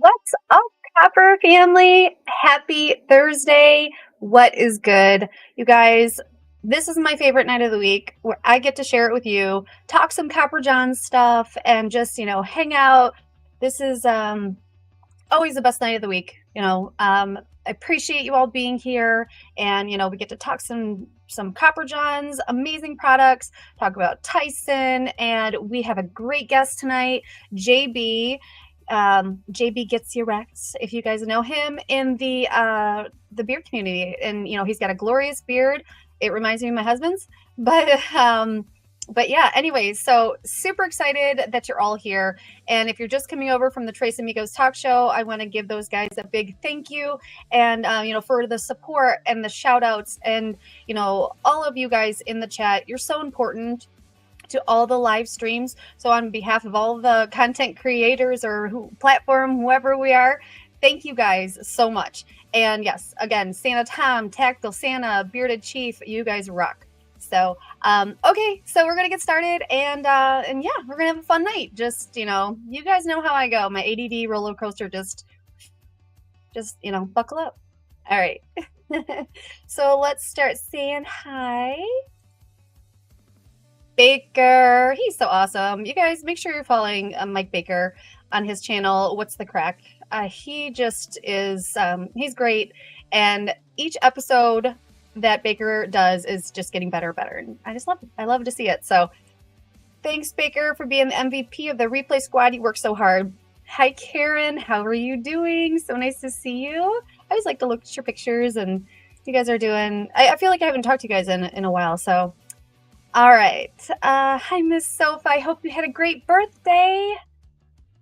What's up, Copper family? Happy Thursday. What is good? You guys, this is my favorite night of the week where I get to share it with you, talk some Copper John stuff, and just, hang out. This is always the best night of the week. I appreciate you all being here, and we get to talk some Copper Johns, amazing products, talk about Tyson, and we have a great guest tonight, JB. JB gets you wrecked, if you guys know him in the beard community, and he's got a glorious beard. It reminds me of my husband's, but yeah, anyways, so super excited that you're all here. And if you're just coming over from the Trace Amigos talk show, I want to give those guys a big thank you. And, for the support and the shout outs and, all of you guys in the chat, you're so important to all the live streams. So on behalf of all the content creators or whoever we are, thank you guys so much. And yes, again, Santa Tom, Tactile Santa, Bearded Chief, you guys rock. So, okay, so we're going to get started and yeah, we're going to have a fun night. Just, you guys know how I go. My ADD roller coaster, just, buckle up. All right. So let's start saying hi. Baker, he's so awesome. You guys make sure you're following Mike Baker on his channel, What's the Crack? He just is, he's great. And each episode that Baker does is just getting better and better. And I just love it. I love to see it. So thanks, Baker, for being the MVP of the replay squad. You work so hard. Hi, Karen. How are you doing? So nice to see you. I always like to look at your pictures and you guys are doing, I feel like I haven't talked to you guys in a while. So, all right. Hi, Miss Sofa. I hope you had a great birthday.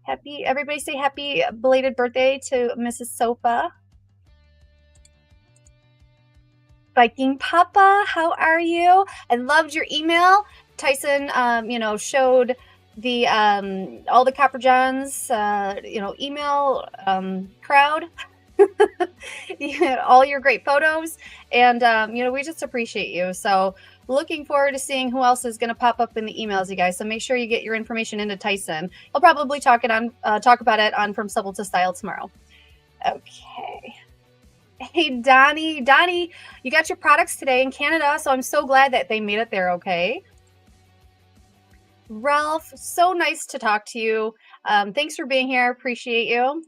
Everybody say happy belated birthday to Mrs. Sofa. Viking Papa, how are you? I loved your email. Tyson, showed the all the Copper Johns, email crowd. All your great photos, and we just appreciate you. So looking forward to seeing who else is going to pop up in the emails, you guys. So make sure you get your information into Tyson. I'll probably talk about it on From Supple to Style tomorrow. Okay. Hey, Donnie, you got your products today in Canada, so I'm so glad that they made it there okay. Ralph, so nice to talk to you. Thanks for being here. Appreciate you.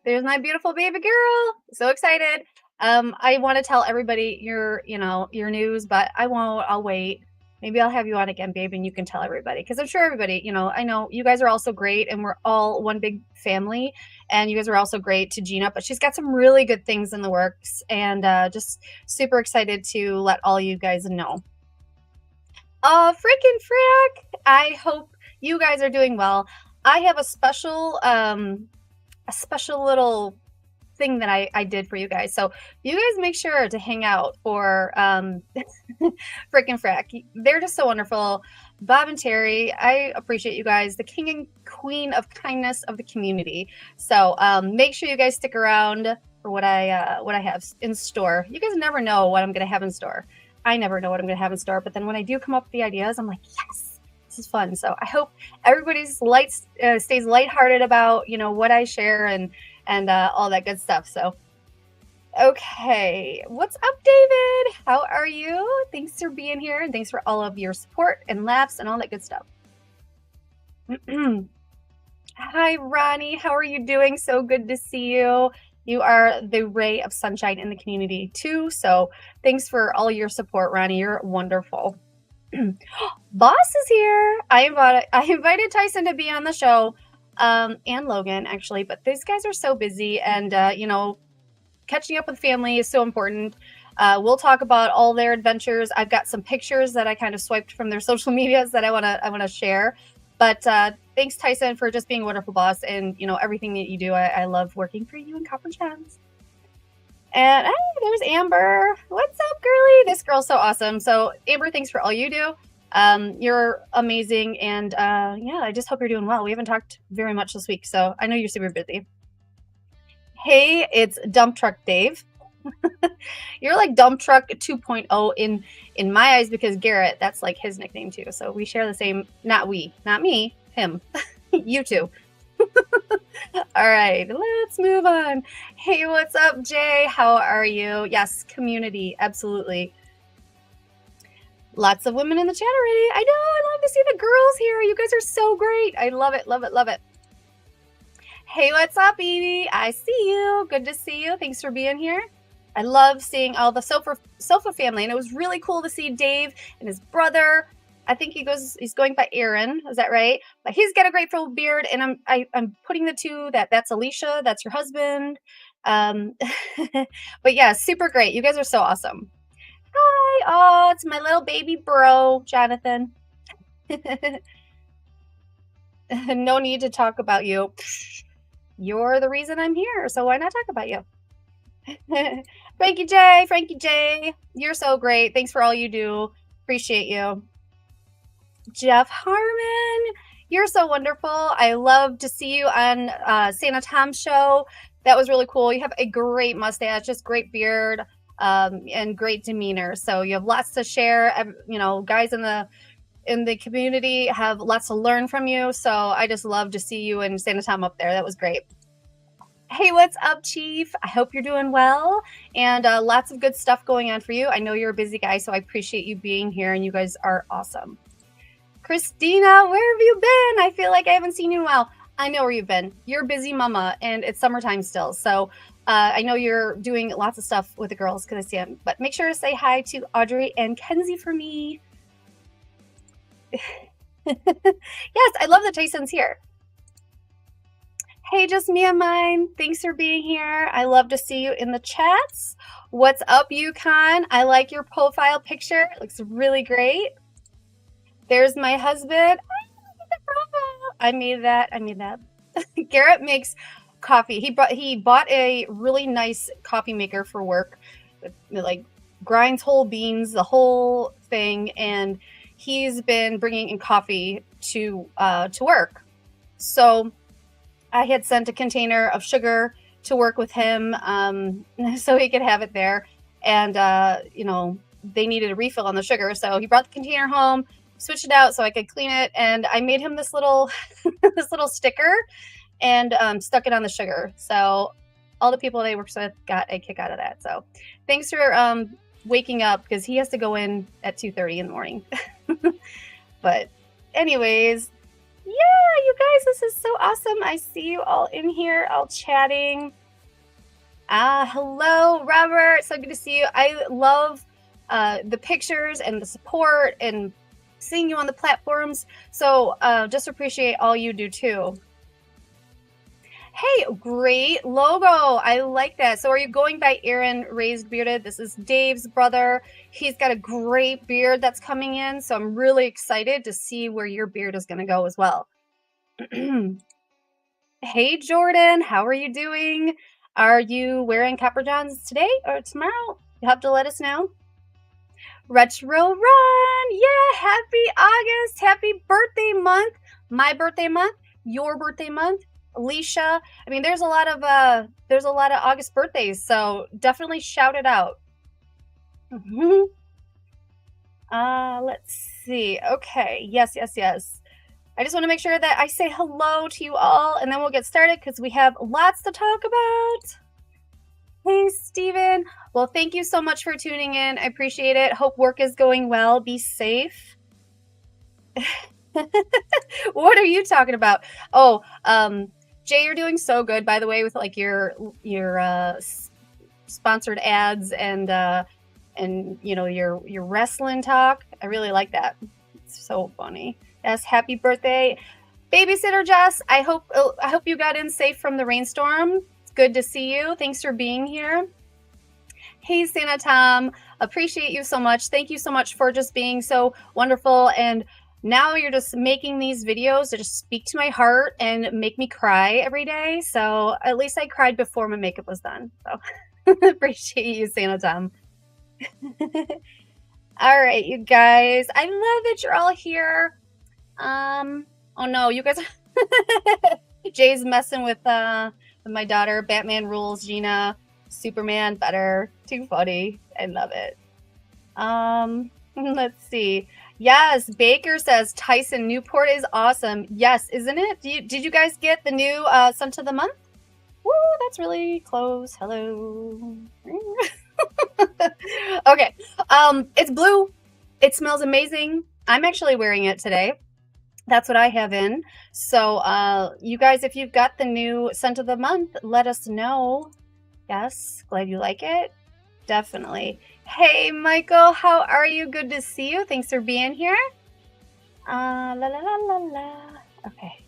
There's my beautiful baby girl. So excited. I want to tell everybody your news, but I won't. I'll wait. Maybe I'll have you on again, babe, and you can tell everybody. Because I'm sure everybody, I know you guys are also great, and we're all one big family. And you guys are also great to Gina, but she's got some really good things in the works, and just super excited to let all you guys know. Frickin' frick! I hope you guys are doing well. I have a special little thing that I did for you guys. So you guys make sure to hang out for Frickin' Frack. They're just so wonderful. Bob and Terry, I appreciate you guys, the king and queen of kindness of the community. So make sure you guys stick around for what I have in store. You guys never know what I'm going to have in store. I never know what I'm going to have in store, but then when I do come up with the ideas, I'm like, yes, this is fun. So I hope everybody's stays lighthearted about what I share and all that good stuff. So, okay, what's up, David? How are you? Thanks for being here, and thanks for all of your support and laughs and all that good stuff. Hi, Ronnie. How are you doing? So good to see you. You are the ray of sunshine in the community too. So thanks for all your support, Ronnie. You're wonderful. Boss is here. I invited Tyson to be on the show. And Logan, actually, but these guys are so busy, and catching up with family is so important. We'll talk about all their adventures. I've got some pictures that I kind of swiped from their social medias that I want to share. But thanks, Tyson, for just being a wonderful boss, and everything that you do. I love working for you and Copper Johns. And hey, there's Amber. What's up, girly? This girl's so awesome. So Amber, thanks for all you do. You're amazing, and yeah, I just hope you're doing well. We haven't talked very much this week, so I know you're super busy. Hey, it's Dump Truck Dave. You're like Dump Truck 2.0 in my eyes, because Garrett, that's like his nickname too. So we share the same, not me, him. You two. All right, let's move on. Hey, what's up, Jay? How are you? Yes, community, absolutely. Lots of women in the chat already. I know, I love to see the girls here. You guys are so great. I love it, love it, love it. Hey, what's up, Evie? I see you. Good to see you. Thanks for being here. I love seeing all the Sofa family, and it was really cool to see Dave and his brother. I think he's going by Aaron. Is that right? But he's got a great full beard, and I'm putting the two that's Alicia, that's your husband. But yeah, super great. You guys are so awesome. Hi. Oh, it's my little baby bro, Jonathan. No need to talk about you. You're the reason I'm here, so why not talk about you? Frankie J, you're so great. Thanks for all you do. Appreciate you. Jeff Harmon, you're so wonderful. I love to see you on Santa Tom's show. That was really cool. You have a great mustache, just great beard, and great demeanor. So you have lots to share. You know, guys in the community have lots to learn from you. So I just love to see you and Santa Tom up there. That was great. Hey, what's up, Chief? I hope you're doing well, and lots of good stuff going on for you. I know you're a busy guy, so I appreciate you being here, and you guys are awesome. Christina, where have you been? I feel like I haven't seen you in a while. I know where you've been. You're a busy mama, and it's summertime still, so I know you're doing lots of stuff with the girls because I see them. But make sure to say hi to Audrey and Kenzie for me. Yes, I love that Tyson's here. Hey, just me and mine. Thanks for being here. I love to see you in the chats. What's up, Yukon? I like your profile picture. It looks really great. There's my husband. I made that. Garrett makes coffee. He bought a really nice coffee maker for work. It, like, grinds whole beans, the whole thing, and he's been bringing in coffee to work. So I had sent a container of sugar to work with him, so he could have it there. And you know, they needed a refill on the sugar, so he brought the container home, switched it out so I could clean it, and I made him this little this little sticker and stuck it on the sugar. So all the people they worked with got a kick out of that. So thanks for waking up, because he has to go in at 2:30 in the morning. But anyways, yeah, you guys, this is so awesome. I see you all in here, all chatting. Hello, Robert. So good to see you. I love the pictures and the support and seeing you on the platforms. So just appreciate all you do too. Hey, great logo. I like that. So are you going by Aaron Raised Bearded? This is Dave's brother. He's got a great beard that's coming in. So I'm really excited to see where your beard is going to go as well. Hey, Jordan. How are you doing? Are you wearing Copper Johns today or tomorrow? You have to let us know. Retro Run. Yeah, happy August. Happy birthday month. My birthday month. Your birthday month. Alicia. I mean, there's a lot of August birthdays, so definitely shout it out. Let's see. Okay. Yes. I just want to make sure that I say hello to you all, and then we'll get started because we have lots to talk about. Hey, Steven. Well, thank you so much for tuning in. I appreciate it. Hope work is going well. Be safe. What are you talking about? Oh, Jay, you're doing so good, by the way, with like your sponsored ads and you know, your wrestling talk. I really like that. It's so funny. Yes, happy birthday, babysitter Jess. I hope you got in safe from the rainstorm. It's good to see you. Thanks for being here. Hey, Santa Tom, appreciate you so much. Thank you so much for just being so wonderful. And now you're just making these videos that just speak to my heart and make me cry every day. So at least I cried before my makeup was done. So appreciate you, Santa Tom. All right, you guys. I love that you're all here. Oh no, you guys. Jay's messing with my daughter. Batman rules, Gina. Superman better. Too funny. I love it. Let's see. Yes, Baker says Tyson Newport is awesome. Yes, isn't it? Did you guys get the new scent of the month? Woo, that's really close. Hello. Okay. It's blue. It smells amazing. I'm actually wearing it today. That's what I have in. So, you guys, if you've got the new scent of the month, let us know. Yes, glad you like it. Definitely. Hey, Michael, how are you? Good to see you. Thanks for being here. La la la la la. Okay.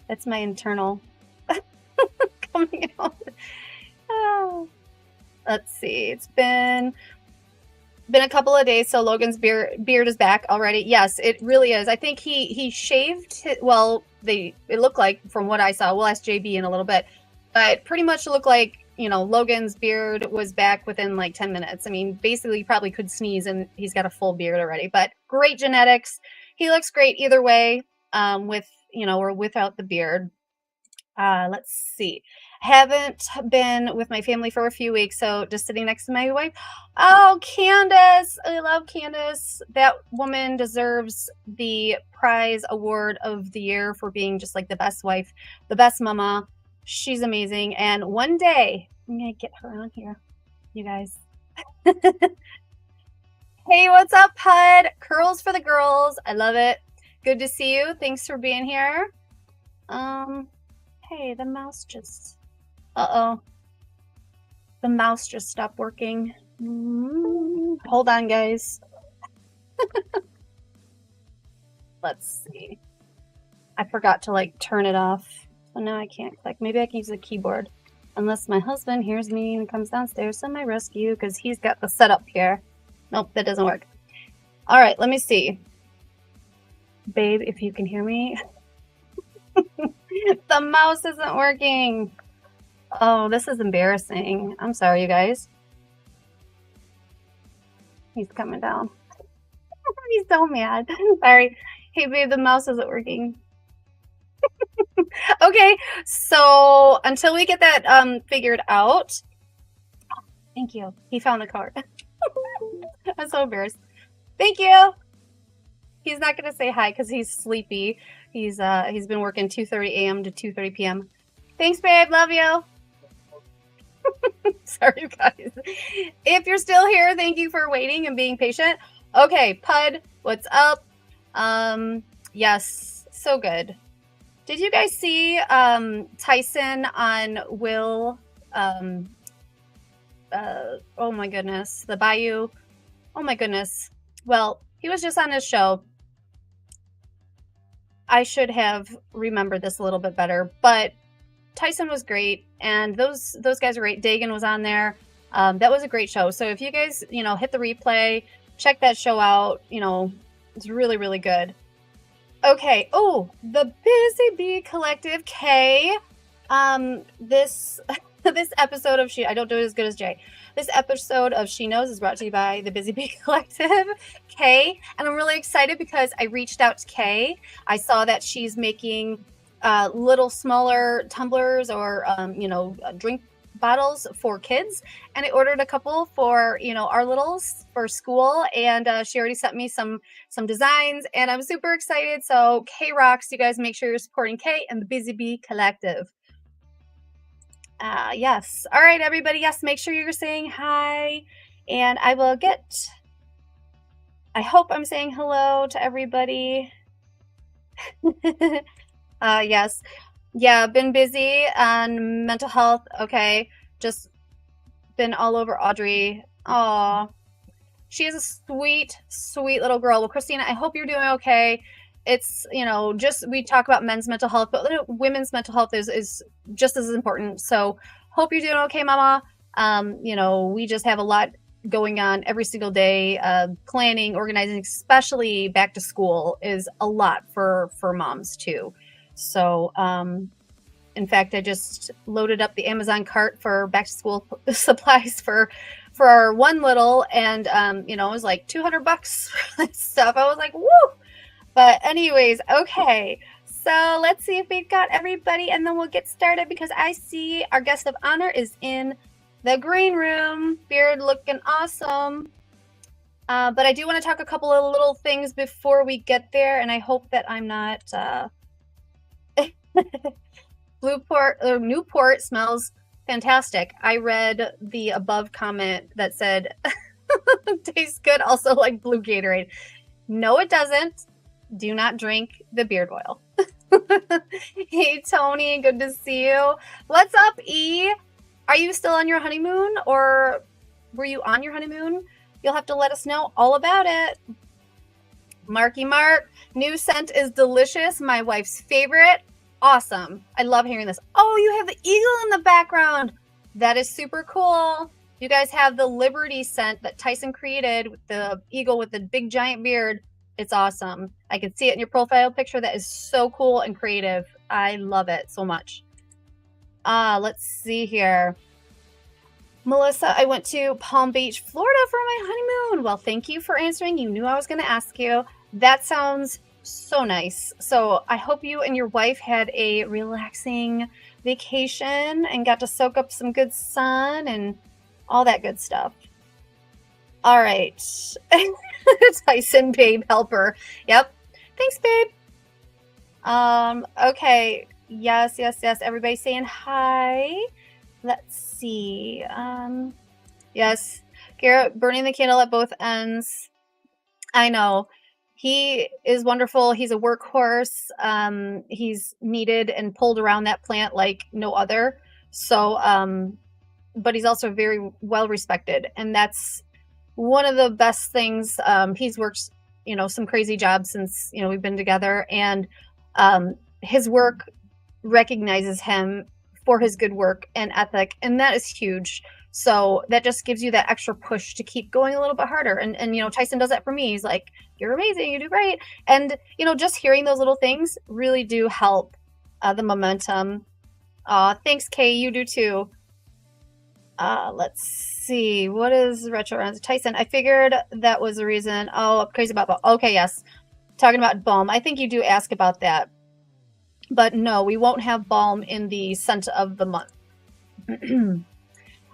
That's my internal coming out. Oh. Let's see. It's been a couple of days, so Logan's beard is back already. Yes, it really is. I think he shaved well, it looked like from what I saw. We'll ask JB in a little bit, but pretty much looked like, Logan's beard was back within like 10 minutes. I mean, basically he probably could sneeze and he's got a full beard already, but great genetics. He looks great either way, with, or without the beard. Let's see. Haven't been with my family for a few weeks, so just sitting next to my wife. Oh, Candace. I love Candace. That woman deserves the prize award of the year for being just like the best wife, the best mama. She's amazing. And one day, I'm going to get her on here, you guys. Hey, what's up, Pud? Curls for the girls. I love it. Good to see you. Thanks for being here. Hey, the mouse just... Uh-oh. The mouse just stopped working. Hold on, guys. Let's see. I forgot to, like, turn it off. So now I can't click. Maybe I can use the keyboard. Unless my husband hears me and comes downstairs to my rescue, because he's got the setup here. Nope, that doesn't work. All right, let me see. Babe, if you can hear me... The mouse isn't working. Oh, this is embarrassing. I'm sorry, you guys. He's coming down. He's so mad. Sorry. Hey, babe, the mouse isn't working. Okay, so until we get that figured out. Thank you. He found the card. I'm so embarrassed. Thank you. He's not gonna say hi because he's sleepy. He's been working 2:30 a.m. to 2:30 p.m. Thanks, babe. Love you. Sorry, you guys. If you're still here, thank you for waiting and being patient. Okay, Pud, what's up? Yes, so good. Did you guys see Tyson on Will? Oh my goodness, the Bayou. Oh my goodness. Well, he was just on his show. I should have remembered this a little bit better, but Tyson was great, and those guys were great. Dagan was on there. That was a great show. So if you guys, hit the replay, check that show out. It's really, really good. Okay. Oh, the Busy Bee Collective, Kay. This episode of I don't do it as good as Jay. This episode of She Knows is brought to you by the Busy Bee Collective, Kay. And I'm really excited because I reached out to Kay. I saw that she's making little smaller tumblers or, drink bottles for kids. And I ordered a couple for, our littles for school. And she already sent me some designs. And I'm super excited. So Kay rocks. You guys make sure you're supporting Kay and the Busy Bee Collective. Yes. All right, everybody. Yes, make sure you're saying hi. And I hope I'm saying hello to everybody. Yes. Yeah, been busy on mental health. Okay. Just been all over Audrey. Aw. She is a sweet, sweet little girl. Well, Christina, I hope you're doing okay. It's, we talk about men's mental health, but women's mental health is just as important. So hope you're doing okay, Mama. We just have a lot going on every single day. Planning, organizing, especially back to school is a lot for moms too. So, in fact, I just loaded up the Amazon cart for back to school supplies for our one little, and, it was like $200 for that stuff. I was like, woo! But anyways, okay. So let's see if we've got everybody, and then we'll get started because I see our guest of honor is in the green room. Beard looking awesome. But I do want to talk a couple of little things before we get there, and I hope that I'm not Newport smells fantastic. I read the above comment that said tastes good, also like blue Gatorade. No, it doesn't. Do not drink the beard oil. Hey, Tony, good to see you. What's up, E? Are you still on your honeymoon, or were you on your honeymoon? You'll have to let us know all about it. Marky Mark, new scent is delicious. My wife's favorite. Awesome. I love hearing this. Oh, you have the eagle in the background. That is super cool. You guys have the Liberty scent that Tyson created with the eagle with the big giant beard. It's awesome. I can see it in your profile picture. That is so cool and creative. I love it so much. Let's see here. Melissa, I went to Palm Beach, Florida for my honeymoon. Well, thank you for answering. You knew I was going to ask you. That sounds so nice. So I hope you and your wife had a relaxing vacation and got to soak up some good sun and all that good stuff. All right. Tyson, babe, helper. Yep. Thanks, babe. Okay. Yes. Everybody saying hi. Let's see. Yes. Garrett burning the candle at both ends. I know. He is wonderful. He's a workhorse. He's needed and pulled around that plant like no other. So, but he's also very well respected. And that's one of the best things. He's worked, some crazy jobs since, we've been together. And his work recognizes him for his good work and ethic. And that is huge. So that just gives you that extra push to keep going a little bit harder. And Tyson does that for me. He's like, you're amazing. You do great. And, just hearing those little things really do help the momentum. Thanks, Kay. You do too. Let's see. What is retro Tyson? I figured that was the reason. Oh, I'm crazy about balm. Okay, yes. Talking about balm. I think you do ask about that. But no, we won't have balm in the scent of the month.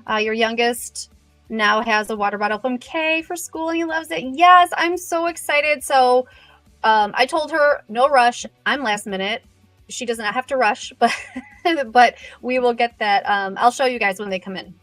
Your youngest now has a water bottle from Kay for school and he loves it. Yes, I'm so excited. So I told her, no rush. I'm last minute. She does not have to rush, but but we will get that. I'll show you guys when they come in.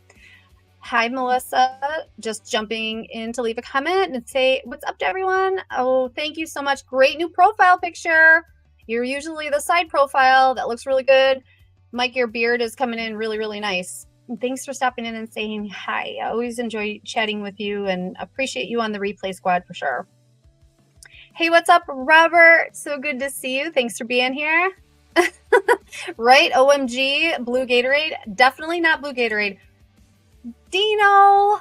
Hi, Melissa. Just jumping in to leave a comment and say what's up to everyone. Oh, thank you so much. Great new profile picture. You're usually the side profile. That looks really good. Mike, your beard is coming in really, really nice. And thanks for stopping in and saying hi. I always enjoy chatting with you and appreciate you on the replay squad for sure. Hey, what's up, Robert? So good to see you. Thanks for being here. Right? OMG, blue Gatorade. Definitely not blue Gatorade. Dino, how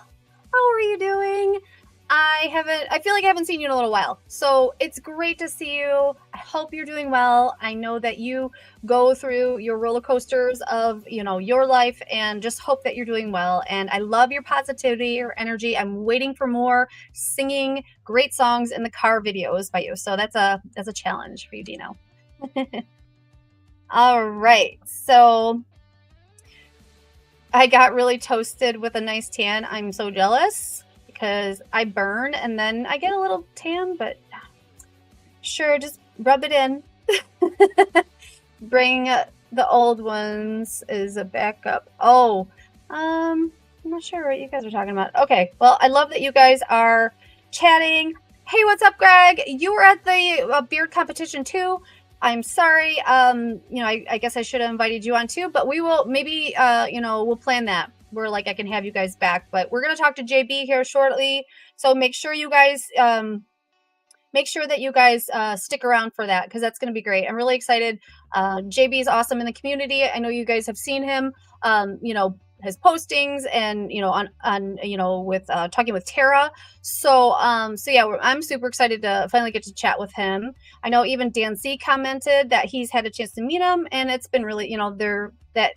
are you doing? I feel like I haven't seen you in a little while. So it's great to see you. I hope you're doing well. I know that you go through your roller coasters of, your life, and just hope that you're doing well. And I love your positivity, your energy. I'm waiting for more singing great songs in the car videos by you. So that's a challenge for you, Dino. All right. So I got really toasted with a nice tan. I'm so jealous because I burn and then I get a little tan, but sure, just rub it in. Bring the old ones is a backup. Oh, I'm not sure what you guys are talking about. Okay, well, I love that you guys are chatting. Hey, what's up, Greg? You were at the beard competition too. I'm sorry. I guess I should have invited you on too, but we will maybe, we'll plan that. Where I can have you guys back, but we're going to talk to JB here shortly. So make sure you guys, stick around for that, because that's going to be great. I'm really excited. JB is awesome in the community. I know you guys have seen him, his postings and, with talking with Tara. So yeah, I'm super excited to finally get to chat with him. I know even Dan C commented that he's had a chance to meet him, and it's been really,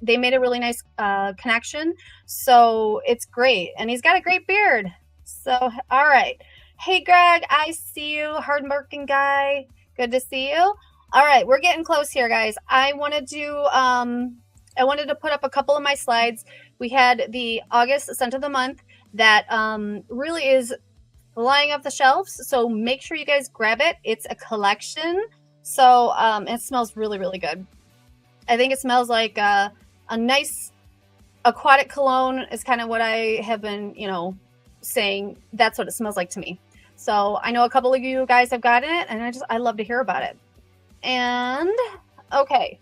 they made a really nice connection. So it's great. And he's got a great beard. So, all right. Hey, Greg, I see you. Hardworking guy. Good to see you. All right. We're getting close here, guys. I wanted to put up a couple of my slides. We had the August scent of the month that really is flying off the shelves. So make sure you guys grab it. It's a collection. So it smells really, really good. I think it smells like a nice aquatic cologne is kind of what I have been, saying. That's what it smells like to me. So I know a couple of you guys have gotten it, and I love to hear about it. And okay,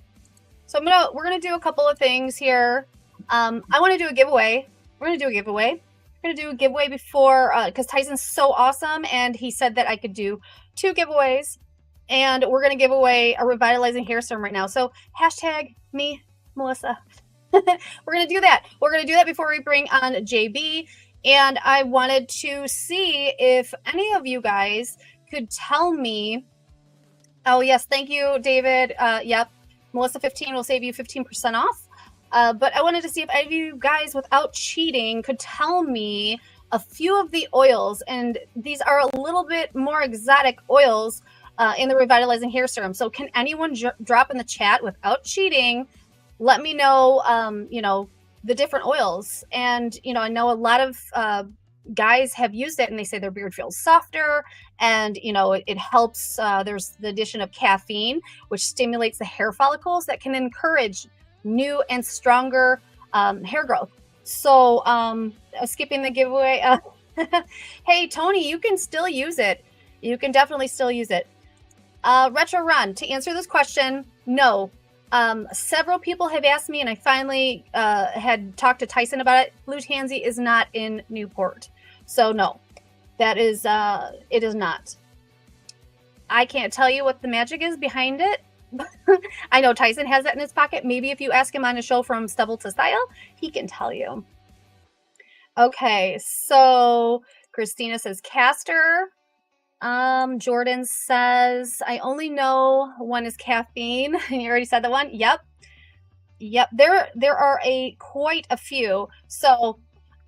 so we're gonna do a couple of things here. I want to do a giveaway. We're gonna do a giveaway before, because Tyson's so awesome, and he said that I could do 2 giveaways, and we're gonna give away a revitalizing hair serum right now. So hashtag me, Melissa. We're gonna do that. We're gonna do that before we bring on JB. And I wanted to see if any of you guys could tell me. Oh yes, thank you, David. Yep, Melissa 15 will save you 15% off. But I wanted to see if any of you guys, without cheating, could tell me a few of the oils, and these are a little bit more exotic oils in the revitalizing hair serum. So can anyone drop in the chat without cheating? Let me know, the different oils. And, I know a lot of guys have used it and they say their beard feels softer, and, it helps. There's the addition of caffeine, which stimulates the hair follicles that can encourage new and stronger hair growth. So skipping the giveaway. Hey, Tony, you can still use it. You can definitely still use it. Retro Run, to answer this question, no. Several people have asked me, and I finally had talked to Tyson about it. Blue Tansy is not in Newport. So no, that is, it is not. I can't tell you what the magic is behind it. I know Tyson has that in his pocket. Maybe if you ask him on a show from Stubble to Style, he can tell you. Okay, so Christina says castor. Jordan says, I only know one is caffeine. You already said the one? Yep. There are quite a few. So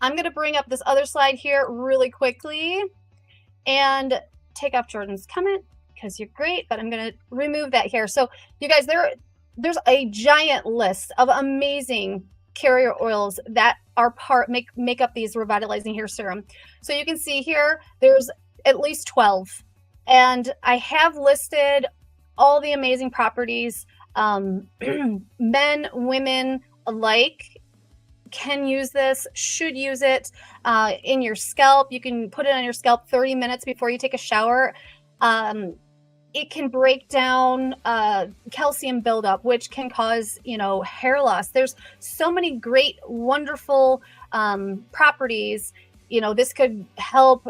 I'm going to bring up this other slide here really quickly and take off Jordan's comment because you're great, but I'm going to remove that here. So you guys, there's a giant list of amazing carrier oils that are make up these revitalizing hair serum. So you can see here, there's at least 12, and I have listed all the amazing properties. Men, women alike can use this, should use it in your scalp. You can put it on your scalp 30 minutes before you take a shower. It can break down calcium buildup, which can cause, hair loss. There's so many great, wonderful properties. This could help.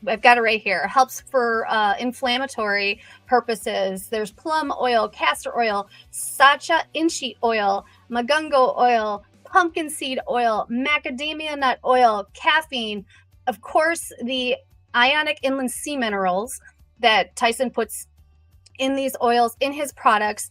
I've got it right here. Helps for inflammatory purposes. There's plum oil, castor oil, sacha inchi oil, magungo oil, pumpkin seed oil, macadamia nut oil, caffeine. Of course, the ionic inland sea minerals that Tyson puts in these oils, in his products,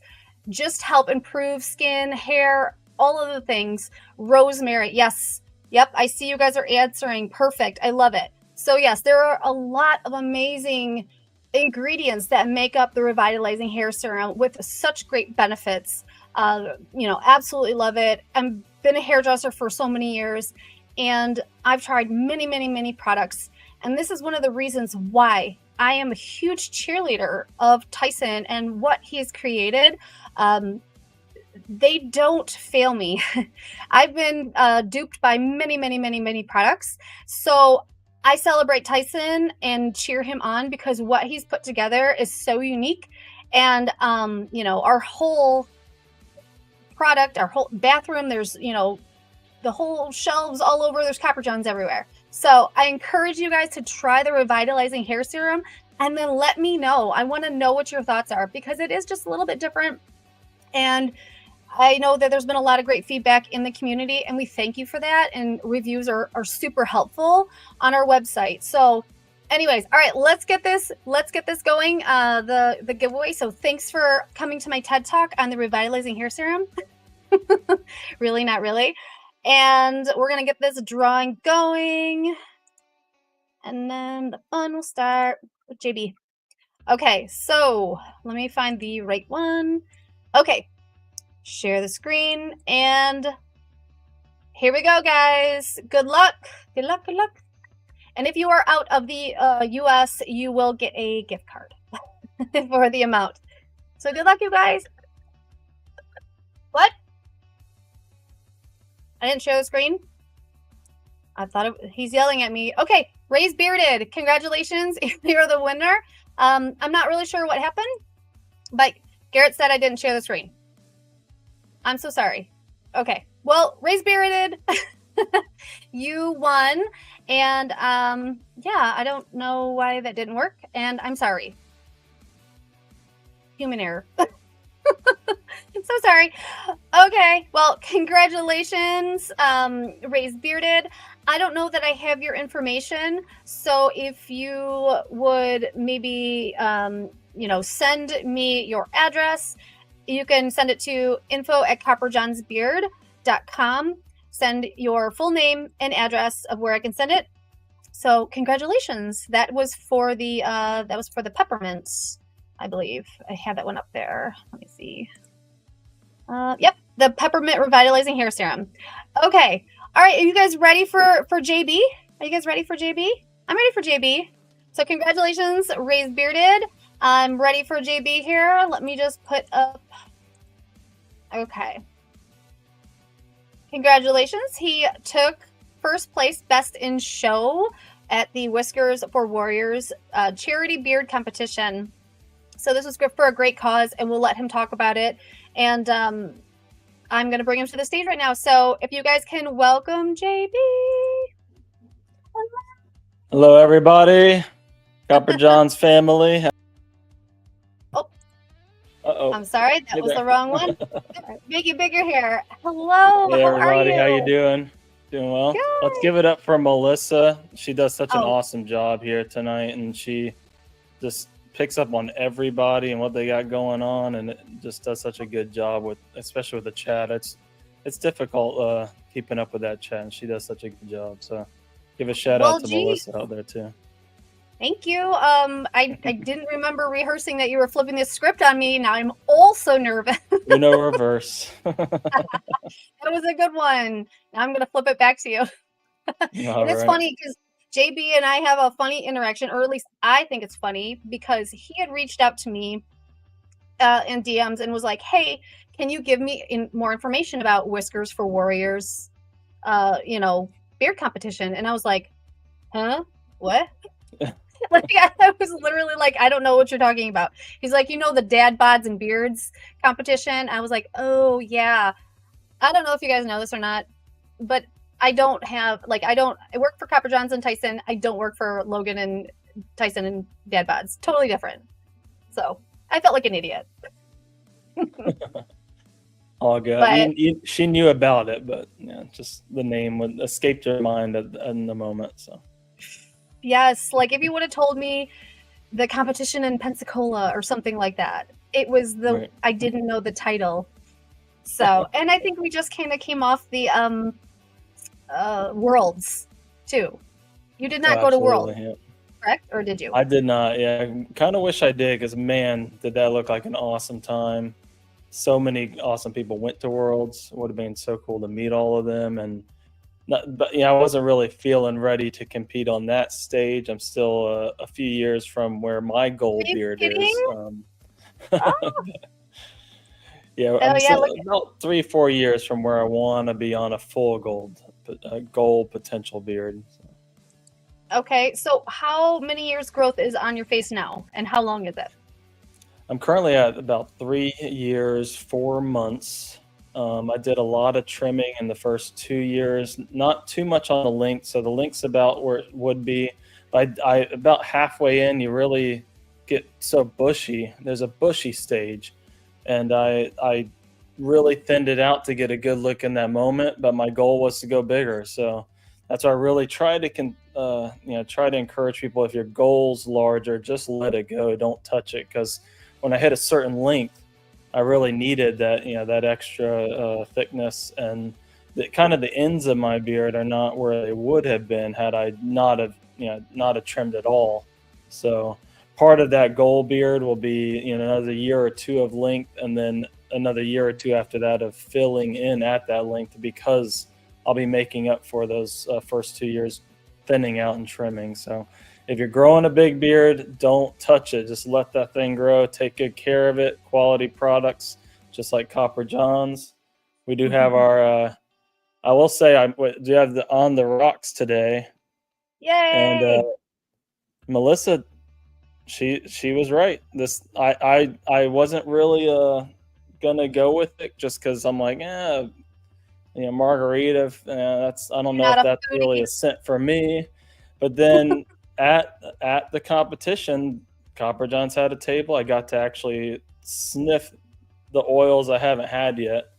just help improve skin, hair, all of the things. Rosemary, yes. Yep, I see you guys are answering. Perfect. I love it. So yes, there are a lot of amazing ingredients that make up the revitalizing hair serum with such great benefits. Absolutely love it. I've been a hairdresser for so many years, and I've tried many, many, many products. And this is one of the reasons why I am a huge cheerleader of Tyson and what he's created. They don't fail me. I've been duped by many, many, many, many products. So I celebrate Tyson and cheer him on because what he's put together is so unique. And, our whole product, our whole bathroom, there's, the whole shelves all over, there's Copper Johns everywhere. So I encourage you guys to try the revitalizing hair serum and then let me know. I want to know what your thoughts are because it is just a little bit different. And I know that there's been a lot of great feedback in the community, and we thank you for that. And reviews are super helpful on our website. So anyways, all right, let's get this going, the giveaway. So thanks for coming to my TED Talk on the revitalizing hair serum. Really, not really. And we're going to get this drawing going. And then the fun will start with JB. Okay, so let me find the right one. Okay. Share the screen, and here we go, guys. Good luck. Good luck. Good luck. And if you are out of the US, you will get a gift card for the amount. So good luck, you guys. What? I didn't share the screen? I thought he's yelling at me. Okay, Ray's Bearded. Congratulations. You're the winner. I'm not really sure what happened, but Garrett said I didn't share the screen. I'm so sorry. Okay. Well, Ray's Bearded. You won. And yeah, I don't know why that didn't work. And I'm sorry. Human error. I'm so sorry. Okay, well, congratulations, Raised Bearded. I don't know that I have your information, so if you would maybe, send me your address, you can send it to info@copperjohnsbeard.com. Send your full name and address of where I can send it. So congratulations. That was for the peppermints, I believe. I had that one up there. Let me see. Yep, the peppermint revitalizing hair serum. Okay, all right. Are you guys ready for JB? Are you guys ready for JB? I'm ready for JB. So congratulations, Raised Bearded. I'm ready for JB here. Let me just put up. Okay. Congratulations. He took first place, best in show at the Whiskers for Warriors charity beard competition. So this was good for a great cause, and we'll let him talk about it. And I'm going to bring him to the stage right now. So if you guys can welcome JB. Hello, everybody. Copper John's family. Oh. Uh-oh. I'm sorry. That was the wrong one. Make you bigger here. Hello. Hey, everybody. How are you? How you doing? Doing well? Good. Let's give it up for Melissa. She does such an awesome job here tonight, and she just picks up on everybody and what they got going on, and it just does such a good job with, especially with the chat. It's difficult keeping up with that chat, and she does such a good job. So give a shout out to Melissa out there too. Thank you. I didn't remember rehearsing that you were flipping this script on me. Now I'm also nervous. You know, reverse. That was a good one. Now I'm going to flip it back to you. And it's funny because JB and I have a funny interaction, or at least I think it's funny, because he had reached out to me in DMs and was like, hey, can you give me more information about Whiskers for Warriors, beard competition? And I was like, huh? What? Like, I was literally like, I don't know what you're talking about. He's like, the dad bods and beards competition. I was like, oh yeah. I don't know if you guys know this or not, but I don't have, I work for Copper Johns and Tyson. I don't work for Logan and Tyson and dad bods. Totally different. So I felt like an idiot. All good. She knew about it, but yeah, just the name escaped her mind in the moment. So. Yes, like if you would have told me the competition in Pensacola or something like that, it was I didn't know the title. So, and I think we just kind of came off the Worlds too. You did not go to Worlds, correct? Or did you? I did not. Yeah, I kind of wish I did, because man, did that look like an awesome time. So many awesome people went to Worlds. It would have been so cool to meet all of them. But I wasn't really feeling ready to compete on that stage. I'm still a few years from where my gold beard is. Yeah, I'm still about 3-4 years from where I want to be on a full gold potential beard. So. Okay, so how many years growth is on your face now, and how long is it? I'm currently at about 3 years, 4 months. I did a lot of trimming in the first 2 years, not too much on the length. So the length's about where it would be. I about halfway in, you really get so bushy. There's a bushy stage, and I really thinned it out to get a good look in that moment. But my goal was to go bigger. So that's why I really try to encourage people. If your goal's larger, just let it go. Don't touch it, because when I hit a certain length, I really needed that, that extra thickness, and the ends of my beard are not where they would have been had I not have trimmed at all. So part of that gold beard will be, another year or two of length, and then another year or two after that of filling in at that length, because I'll be making up for those first 2 years thinning out and trimming. So if you're growing a big beard, don't touch it. Just let that thing grow. Take good care of it. Quality products, just like Copper John's. We do have our. I will say I do have the on the rocks today, and Yay! Melissa, she was right. This I wasn't really gonna go with it just because I'm like, margarita. I don't You're know not if a that's really foodie? a scent for me. But then at the competition, Copper John's had a table. I got to actually sniff the oils I haven't had yet,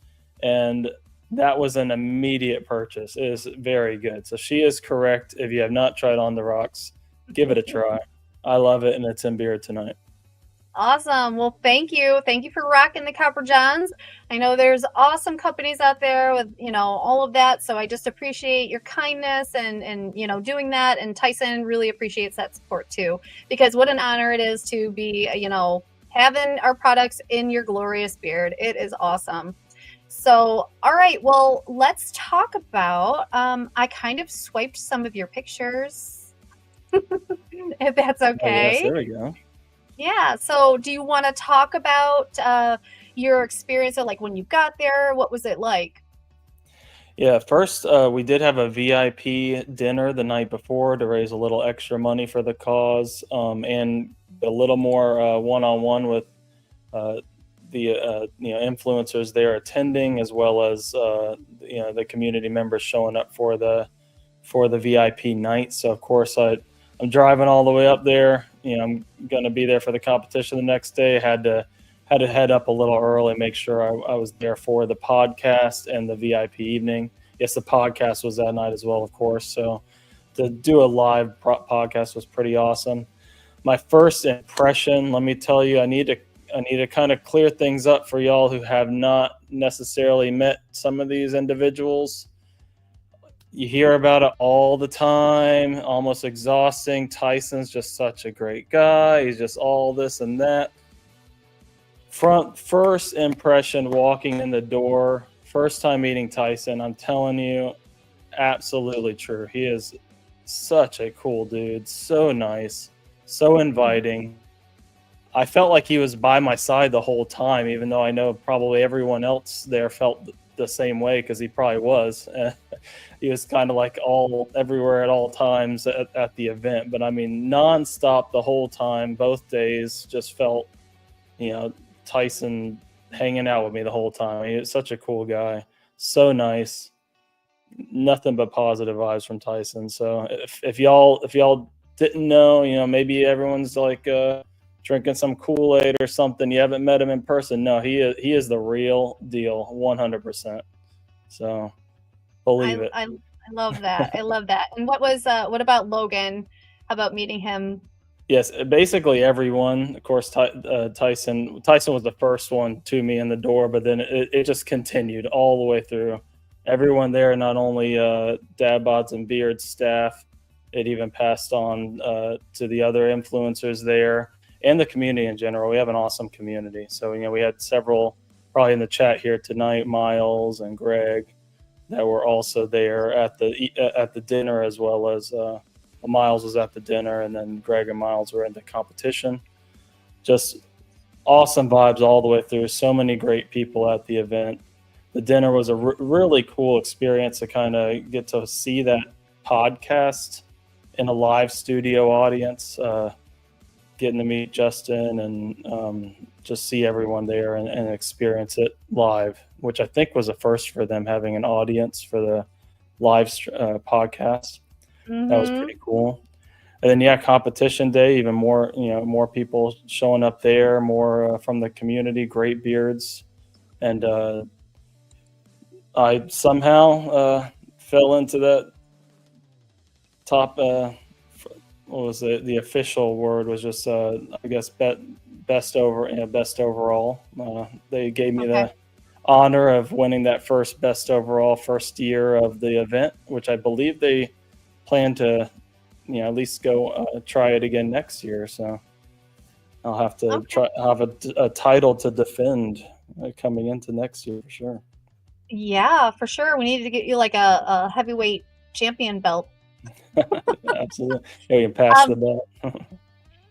and that was an immediate purchase. It is very good. So she is correct. If you have not tried On the Rocks, give it a try. I love it, and it's in beer tonight. Awesome. Well, thank you. Thank you for rocking the Copper Johns. I know there's awesome companies out there with, all of that. So I just appreciate your kindness and doing that. And Tyson really appreciates that support too, because what an honor it is to be, having our products in your glorious beard. It is awesome. So, all right. Well, let's talk about, I kind of swiped some of your pictures, if that's Oh yes, okay. there we go. Yeah. So, do you want to talk about your experience of like when you got there? What was it like? Yeah, first we did have a VIP dinner the night before to raise a little extra money for the cause, and a little more one-on-one with uh, the influencers there attending, as well as the community members showing up for the VIP night. So of course I'm driving all the way up there. I'm going to be there for the competition the next day. Had to head up a little early, make sure I was there for the podcast and the VIP evening. Yes, the podcast was that night as well, of course. So to do a live podcast was pretty awesome. My first impression, let me tell you, I need to kind of clear things up for y'all who have not necessarily met some of these individuals. You hear about it all the time, almost exhausting. Tyson's just such a great guy. He's just all this and that. First impression walking in the door, first time meeting Tyson, I'm telling you, absolutely true. He is such a cool dude, so nice, so inviting. I felt like he was by my side the whole time, even though I know probably everyone else there felt the same way because he probably was. He was kind of like all everywhere at all times at the event. But I mean, nonstop the whole time, both days, just felt, Tyson hanging out with me the whole time. He was such a cool guy, so nice. Nothing but positive vibes from Tyson. So if y'all didn't know, maybe everyone's like drinking some Kool-Aid or something. You haven't met him in person. No, he is the real deal, 100%. So I believe it. I, I love that. I love that. And what about Logan? How about meeting him? Yes, basically everyone. Of course, Tyson was the first one to me in the door, but then it just continued all the way through. Everyone there, not only Dad Bods and Beard staff, it even passed on to the other influencers there and the community in general. We have an awesome community. So we had several probably in the chat here tonight, Miles and Greg, that were also there at the dinner, as well as Miles was at the dinner, and then Greg and Miles were in the competition. Just awesome vibes all the way through. So many great people at the event. The dinner was a really cool experience to kind of get to see that podcast in a live studio audience, getting to meet Justin and just see everyone there and experience it live, which I think was a first for them, having an audience for the live podcast. That was Mm-hmm. pretty cool. And then competition day, even more, more people showing up there, more from the community, great beards. And I somehow fell into that top, what was it? The official word was just, I guess, best overall. They gave me Okay. the honor of winning that first best overall first year of the event, which I believe they plan to at least go try it again next year. So I'll have to Okay. have a title to defend coming into next year for sure. Yeah, for sure. We needed to get you like a heavyweight champion belt. Absolutely. Yeah, we can pass the Um, belt.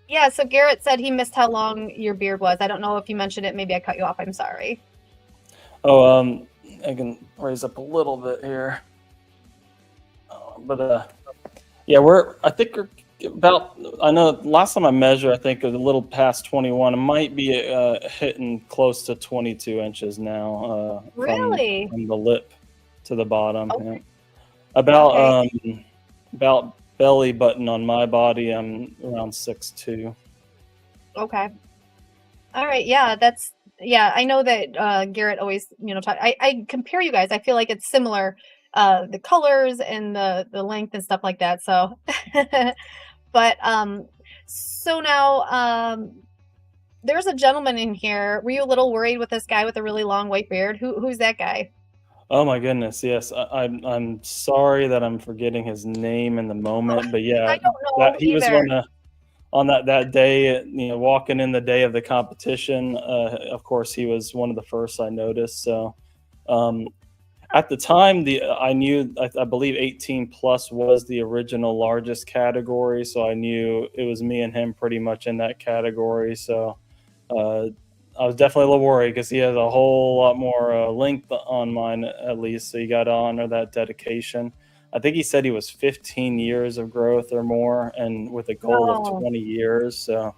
yeah, so Garrett said he missed how long your beard was. I don't know if you mentioned it. Maybe I cut you off. I'm sorry. Oh, I can raise up a little bit here. But yeah, I think we're about, I know last time I measured, I think a little past 21. It might be hitting close to 22 inches now Really? from the lip to the bottom. Yeah. Okay. About Okay. about belly button on my body, I'm around 6'2". Okay. All right. Yeah, yeah, I know that Garrett always, talk I compare you guys. I feel like it's similar, the colors and the length and stuff like that. So but so now there's a gentleman in here. Were you a little worried with this guy with a really long white beard? Who's that guy? Oh my goodness, yes. I'm sorry that I'm forgetting his name in the Oh, moment, but I yeah, don't that know he was either. one of on that day, walking in the day of the competition. Of course, he was one of the first I noticed. So um, at the time, I knew, I believe 18 plus was the original largest category. So I knew it was me and him pretty much in that category. So uh, I was definitely a little worried because he has a whole lot more length on mine, at least. So you got to honor that dedication. I think he said he was 15 years of growth or more, and with a goal of Oh, 20 years. So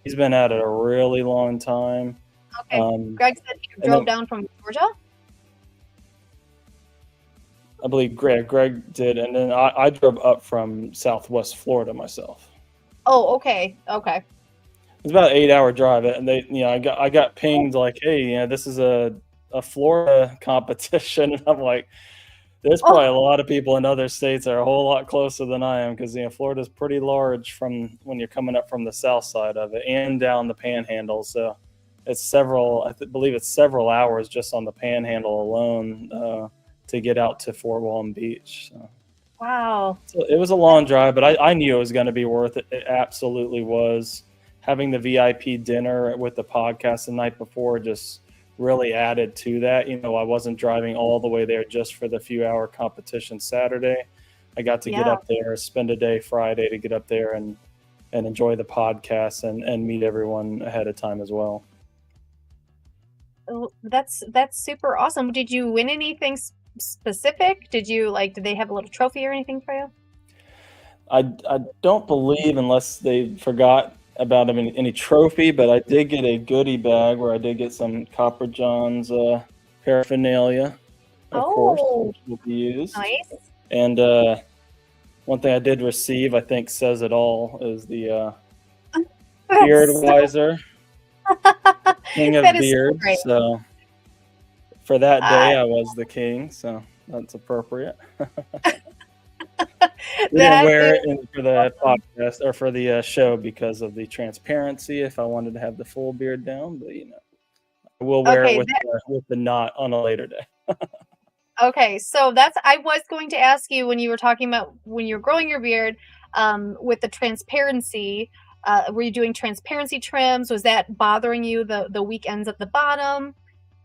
he's been at it a really long time. okay. Um, Greg said he and drove then down from Georgia. I believe Greg did, and then I drove up from Southwest Florida myself. Oh, okay. Okay. It's about an 8 hour drive, and I got pinged like, hey, this is a Florida competition, and I'm like, there's probably Oh, a lot of people in other states that are a whole lot closer than I am because Florida's pretty large from when you're coming up from the south side of it and down the Panhandle. So it's believe it's several hours just on the Panhandle alone to get out to Fort Walton Beach. wow. So it was a long drive, but I knew it was going to be worth it. It absolutely was. Having the VIP dinner with the podcast the night before just really added to that. I wasn't driving all the way there just for the few hour competition Saturday. I got to get Yeah. up there, spend a day Friday to get up there and enjoy the podcast and meet everyone ahead of time as well. Oh, that's super awesome. Did you win anything specific? Did they have a little trophy or anything for you? I don't believe, unless they forgot about any trophy, but I did get a goodie bag where I did get some Copper John's paraphernalia, of course, Oh, which will be used. nice. And one thing I did receive, I think says it all, is the Beard That's so Wiser, King of that is so Beard. great. So for that Uh, day, I was the king, so that's appropriate. Didn't that wear is it for the awesome. podcast or for the show because of the transparency. If I wanted to have the full beard down, but I will wear it Okay, with the knot on a later day. okay, so I was going to ask you when you were talking about when you're growing your beard, with the transparency, were you doing transparency trims? Was that bothering you, the weekends at the bottom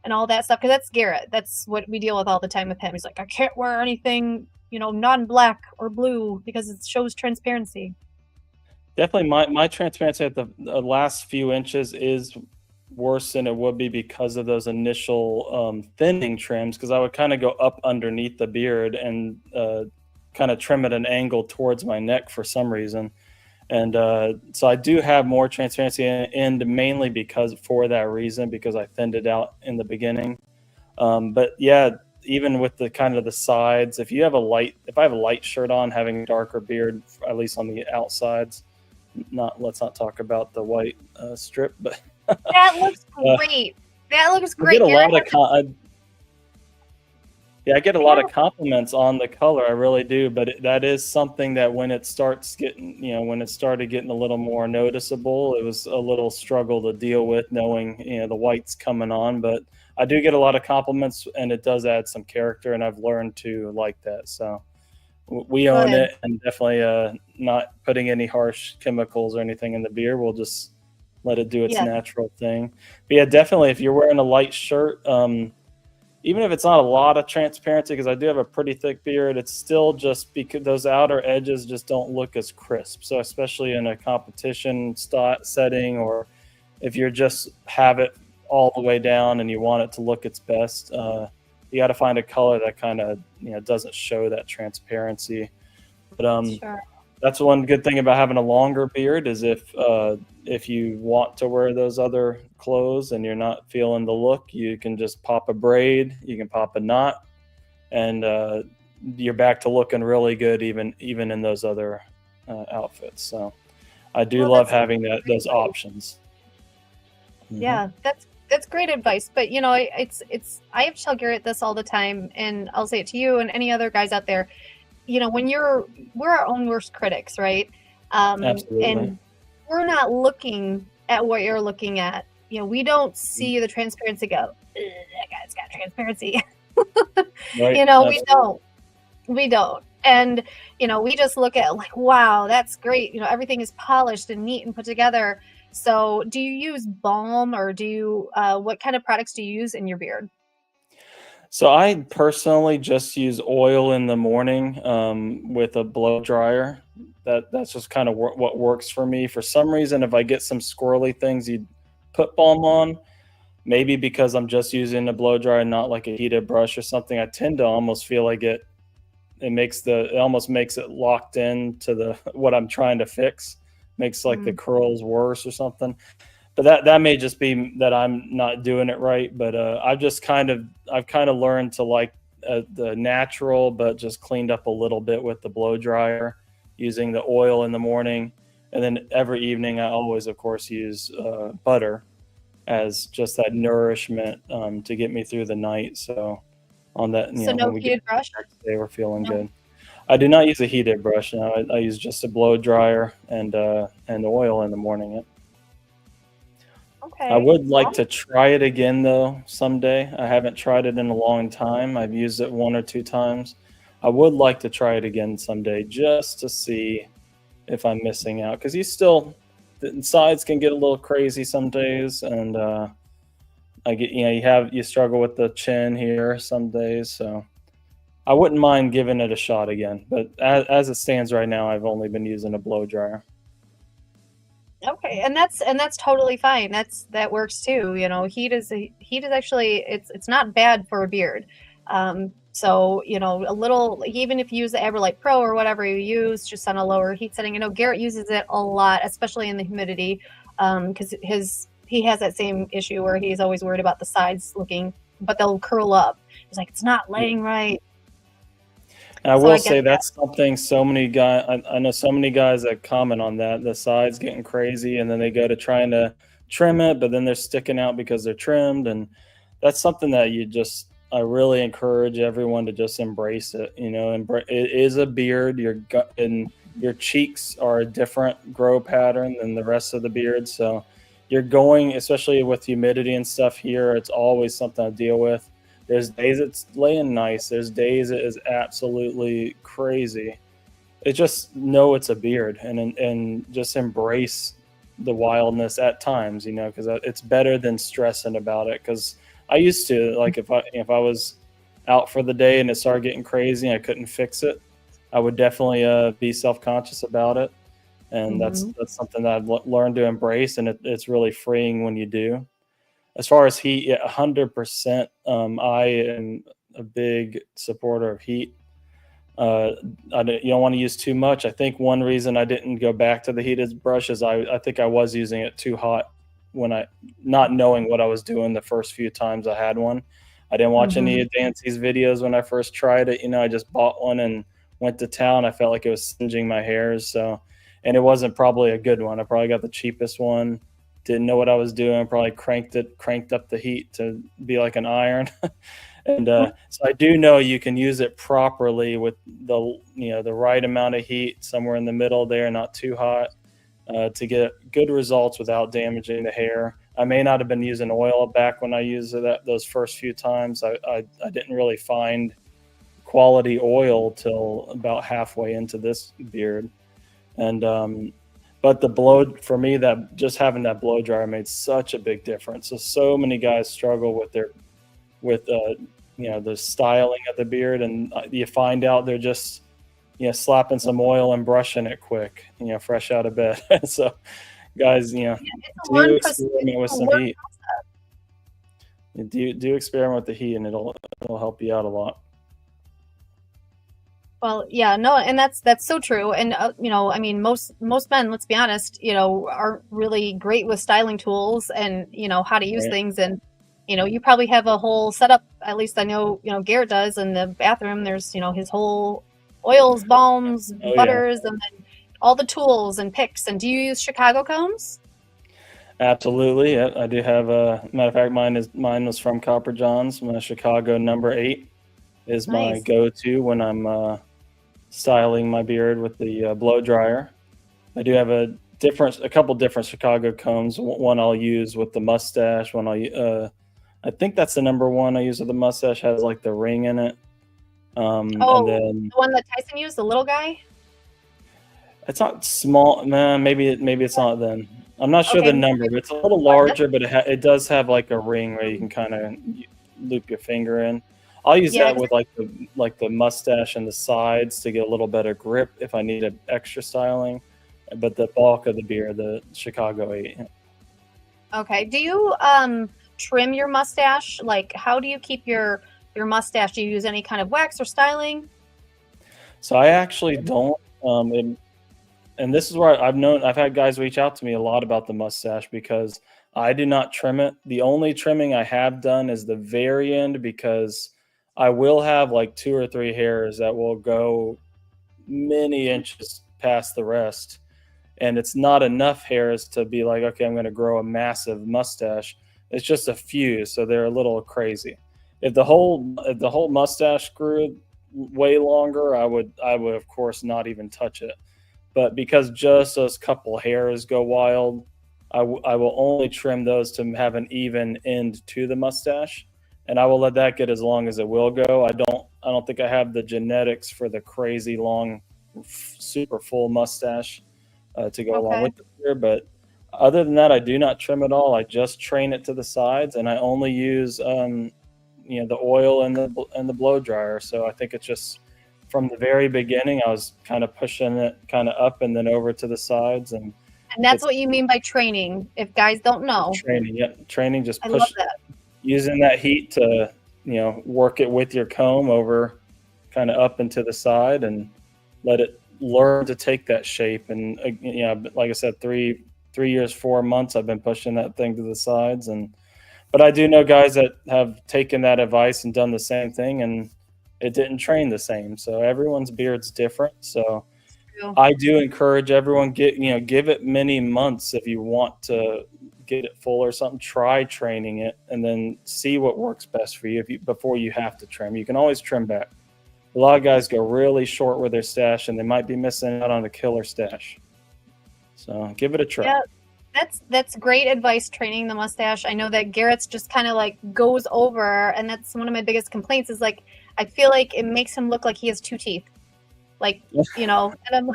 and all that stuff? Because that's Garrett. That's what we deal with all the time with him. He's like, I can't wear anything, non-black or blue because it shows transparency. Definitely, my transparency at the last few inches is worse than it would be because of those initial thinning trims. Because I would kind of go up underneath the beard and kind of trim at an angle towards my neck for some reason. And so I do have more transparency and mainly because for that reason, because I thinned it out in the beginning. But yeah, even with the kind of the sides, if I have a light shirt on, having a darker beard, at least on the outsides, let's not talk about the white strip, but That looks uh, great. That looks I get great. a Garrett lot of has yeah, I get a yeah. lot of compliments on the color. I really do, but that is something that when it starts getting, when it started getting a little more noticeable, it was a little struggle to deal with knowing, the white's coming on. But I do get a lot of compliments, and it does add some character, and I've learned to like that. So we own Good. it, and definitely not putting any harsh chemicals or anything in the beer. We'll just let it do its Yes. natural thing. But yeah, definitely, if you're wearing a light shirt, even if it's not a lot of transparency, because I do have a pretty thick beard, it's still just because those outer edges just don't look as crisp. So especially in a competition setting, or if you're just have it all the way down and you want it to look its best, you got to find a color that kind of doesn't show that transparency. But Sure. that's one good thing about having a longer beard is if you want to wear those other clothes and you're not feeling the look, you can just pop a braid, you can pop a knot, and you're back to looking really good even in those other outfits. So I do Well, love that's having great those advice. options. Hmm. Yeah, that's great advice. But it's I tell Garrett this all the time, and I'll say it to you and any other guys out there. When we're our own worst critics, right? Absolutely. And we're not looking at what you're looking at. We don't see the transparency go, "Ugh, that guy's got transparency." Right. We Absolutely. don't. We don't. And, we just look at like, wow, that's great. Everything is polished and neat and put together. So do you use balm, or what kind of products do you use in your beard? So I personally just use oil in the morning with a blow dryer. That's just kind of what works for me. For some reason, if I get some squirrely things, you put balm on. Maybe because I'm just using a blow dryer, not like a heated brush or something. I tend to almost feel like it almost makes it locked in to the what I'm trying to fix. Makes like the Mm. curls worse or something. But that may just be that I'm not doing it right. But I've kind of learned to like the natural, but just cleaned up a little bit with the blow dryer, using the oil in the morning, and then every evening I always, of course, use butter as just that nourishment to get me through the night. So on that, So no when we get heated brush? the next day, we're feeling No. good. I do not use a heated brush. No, I use just a blow dryer and oil in the morning. I Okay. would like Well, to try it again though someday. I haven't tried it in a long time. I've used it one or two times. I would like to try it again someday just to see if I'm missing out, because the sides can get a little crazy some days, and I get you struggle with the chin here some days, so I wouldn't mind giving it a shot again. But as it stands right now, I've only been using a blow dryer. okay. And that's totally fine. That works too. Heat is actually, it's not bad for a beard. So, a little, like, even if you use the Aberlite Pro or whatever you use, just on a lower heat setting. Garrett uses it a lot, especially in the humidity, because he has that same issue where he's always worried about the sides looking, but they'll curl up. He's like, it's not laying right. And I So will I get say that. that's something so many guys, I know so many guys that comment on that, the sides getting crazy, and then they go to trying to trim it, but then they're sticking out because they're trimmed. And that's something that I really encourage everyone to just embrace it. It is a beard. Your gut and your cheeks are a different grow pattern than the rest of the beard. So you're going, especially with humidity and stuff here, it's always something to deal with. There's days it's laying nice. There's days it is absolutely crazy. It just know it's a beard, and just embrace the wildness at times, because it's better than stressing about it. Because I used to, like, if I was out for the day and it started getting crazy and I couldn't fix it, I would definitely be self conscious about it. And Hmm. that's something that I've learned to embrace, and it's really freeing when you do. As far as heat, yeah, 100%. I am a big supporter of heat. Uh, you don't want to use too much. I think one reason I didn't go back to the heated brush is I think I was using it too hot when not knowing what I was doing the first few times I had one. I didn't watch any Hmm. of Dancy's videos when I first tried it. I just bought one and went to town. I felt like it was singeing my hairs. So, and it wasn't probably a good one. I probably got the cheapest one. Didn't know what I was doing. Probably cranked up the heat to be like an iron. And so I do know you can use it properly with the right amount of heat, somewhere in the middle there, not too hot, to get good results without damaging the hair. I may not have been using oil back when I used it those first few times. I didn't really find quality oil till about halfway into this beard. And but the blow for me, that just having that blow dryer made such a big difference. So many guys struggle with the styling of the beard, and you find out they're just slapping some oil and brushing it quick, fresh out of bed. So guys, Yeah, it's a do one experiment with a some work. heat. Do experiment with the heat, and it'll help you out a lot. Well, yeah, no, and that's so true. And I mean, most men, let's be honest, aren't really great with styling tools and how to use Right? things. And you probably have a whole setup. At least I know Garrett does in the bathroom. There's his whole oils, balms, Oh yeah, butters, and then all the tools and picks. And do you use Chicago combs? absolutely. Yeah, I do have a matter of fact. Mine was from Copper John's. My Chicago number 8 is my Nice. go-to when I'm styling my beard with the blow dryer. I do have a couple different Chicago combs. One I'll use with the mustache. I think that's the number one I use with the mustache. Has like the ring in it. And Oh, then the one that Tyson used, the little guy. it's not small. Nah, maybe it's not then. I'm not sure Okay, the maybe number, but it's a little that's larger. But it does have like a ring where you can kind of loop your finger in. I'll use yeah. that with like the mustache and the sides to get a little better grip if I need an extra styling. But the bulk of the beer, the Chicago 8. Okay. Do you trim your mustache? Like, how do you keep your mustache? Do you use any kind of wax or styling? So I actually don't. And this is where I've had guys reach out to me a lot about the mustache because I do not trim it. The only trimming I have done is the very end because I will have like 2 or 3 hairs that will go many inches past the rest. And it's not enough hairs to be like, okay, I'm going to grow a massive mustache. It's just a few, so they're a little crazy. If the whole mustache grew way longer, I would of course not even touch it. But because just those couple hairs go wild, I will only trim those to have an even end to the mustache, and I will let that get as long as it will go. I don't think I have the genetics for the crazy long, super full mustache to go along Okay. with the beard. But other than that, I do not trim at all. I just train it to the sides, and I only use the oil and the blow dryer. So I think it's just from the very beginning, I was kind of pushing it kind of up and then over to the sides, and And that's it's what you mean by training. If guys don't know, training. Yeah, training. Just I love push that. using that heat to work it with your comb over, kind of up and to the side, and let it learn to take that shape. And like I said, 3 years, 4 months, I've been pushing that thing to the sides, and but I do know guys that have taken that advice and done the same thing, and it didn't train the same. So everyone's beard's different. So True. I do encourage everyone give it many months if you want to get it full or something. Try training it and then see what works best for you, before you have to trim. You can always trim back. A lot of guys go really short with their stash, and they might be missing out on a killer stash. So give it a try. Yeah, that's great advice. Training the mustache. I know that Garrett's just kind of like goes over, and that's one of my biggest complaints. Is like I feel like it makes him look like he has 2 teeth. Like and I'm